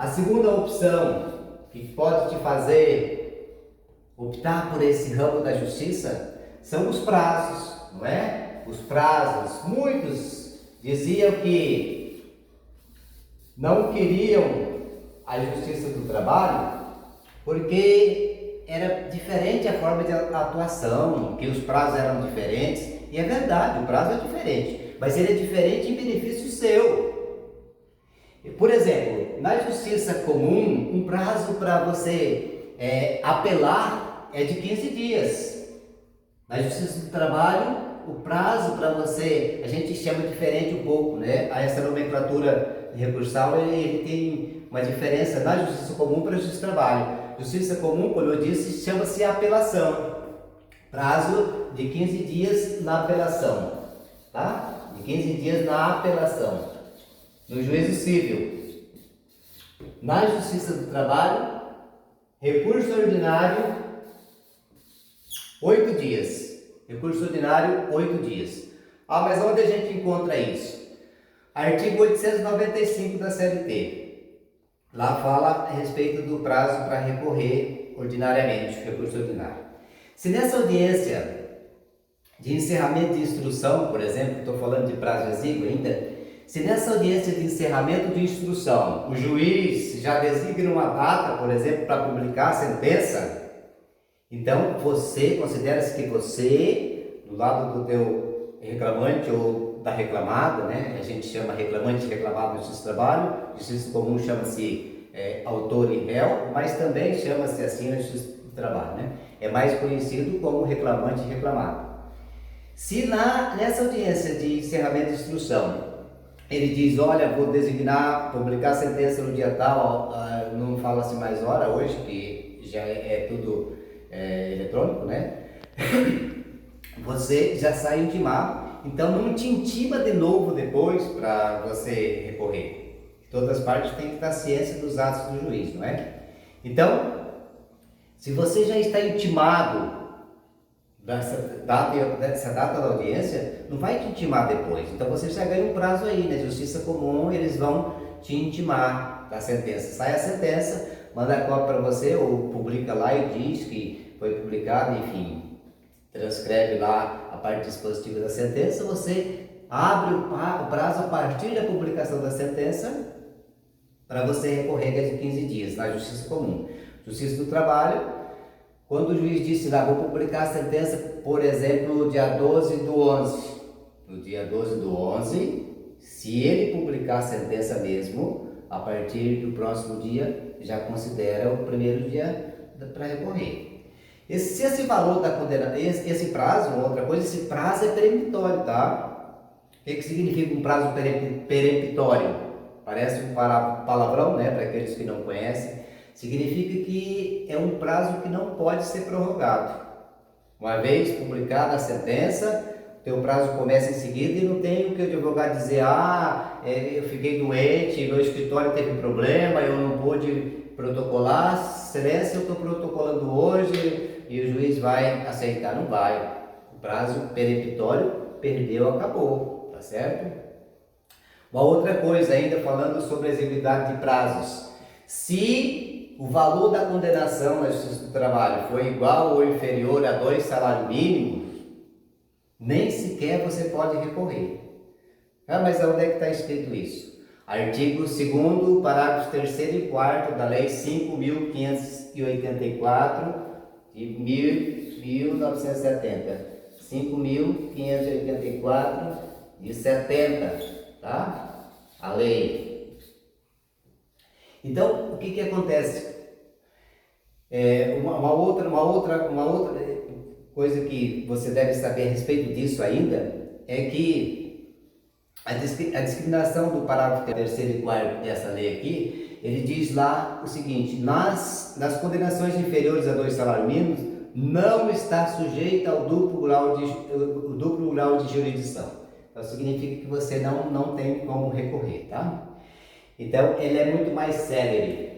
A segunda opção que pode te fazer optar por esse ramo da justiça são os prazos, não é? Os prazos. Muitos diziam que não queriam a justiça do trabalho porque era diferente a forma de atuação, que os prazos eram diferentes. E é verdade, o prazo é diferente, mas ele é diferente em benefício seu. Por exemplo, na justiça comum, um prazo para você apelar é de 15 dias. Na justiça do trabalho, o prazo para você, a gente chama diferente um pouco, né? Essa nomenclatura recursal, ele tem uma diferença na justiça comum para a justiça do trabalho. Justiça comum, como eu disse, chama-se apelação. Prazo de 15 dias na apelação, tá? De 15 dias na apelação. No juízo civil. Na justiça do trabalho, recurso ordinário, 8 dias. Recurso ordinário, 8 dias. Ah, mas onde a gente encontra isso? Artigo 895 da CLT. Lá fala a respeito do prazo para recorrer ordinariamente, recurso ordinário. Se nessa audiência de encerramento de instrução, por exemplo, estou falando de prazo exíguo ainda, se nessa audiência de encerramento de instrução o juiz já designa uma data, por exemplo, para publicar a sentença, então considera-se que você, do lado do teu reclamante ou da reclamada, né? A gente chama reclamante e reclamado na justiça do trabalho, justiça comum chama-se autor e réu, mas também chama-se assim na justiça do trabalho, né? É mais conhecido como reclamante e reclamado. Se nessa audiência de encerramento de instrução ele diz, olha, vou designar, publicar a sentença no dia tal, não fala-se mais hora hoje, que já é tudo eletrônico, né? Você já sai intimado, então não te intima de novo depois para você recorrer. Todas as partes têm que estar ciência dos atos do juiz, não é? Então, se você já está intimado dessa data da audiência, não vai te intimar depois. Então você já ganha um prazo aí, na justiça comum eles vão te intimar da sentença. Sai a sentença, manda a cópia para você ou publica lá e diz que foi publicado, enfim, transcreve lá a parte dispositiva da sentença, você abre o prazo a partir da publicação da sentença para você recorrer, que é de 15 dias, na justiça comum. Justiça do trabalho, quando o juiz disse lá, vou publicar a sentença, por exemplo, no dia 12/11. No dia 12/11, se ele publicar a sentença mesmo, a partir do próximo dia, já considera o primeiro dia para recorrer. Se esse valor da condenação, esse prazo, outra coisa, esse prazo é peremptório, tá? O que significa um prazo peremptório? Parece um palavrão, né, para aqueles que não conhecem. Significa que é um prazo que não pode ser prorrogado. Uma vez publicada a sentença, o teu prazo começa em seguida e não tem o que o advogado dizer, eu fiquei doente, meu escritório teve problema, eu não pude protocolar, excelência, eu estou protocolando hoje e o juiz vai aceitar, não vai. O prazo peremptório perdeu, acabou, tá certo? Uma outra coisa ainda, falando sobre a exiguidade de prazos. Se o valor da condenação na justiça do trabalho foi igual ou inferior a 2 salários mínimos, nem sequer você pode recorrer. Mas onde é que está escrito isso? Artigo 2º, parágrafos 3º e 4º da Lei 5.584 de 1970. 5.584 de 70, tá? A lei. Então, o que acontece? Uma outra coisa que você deve saber a respeito disso ainda é que a discriminação do parágrafo 3º e 4º dessa lei aqui, ele diz lá o seguinte, nas condenações inferiores a 2 salários mínimos, não está sujeita ao duplo grau de jurisdição. Então, significa que você não tem como recorrer, tá? Então, ele é muito mais célere.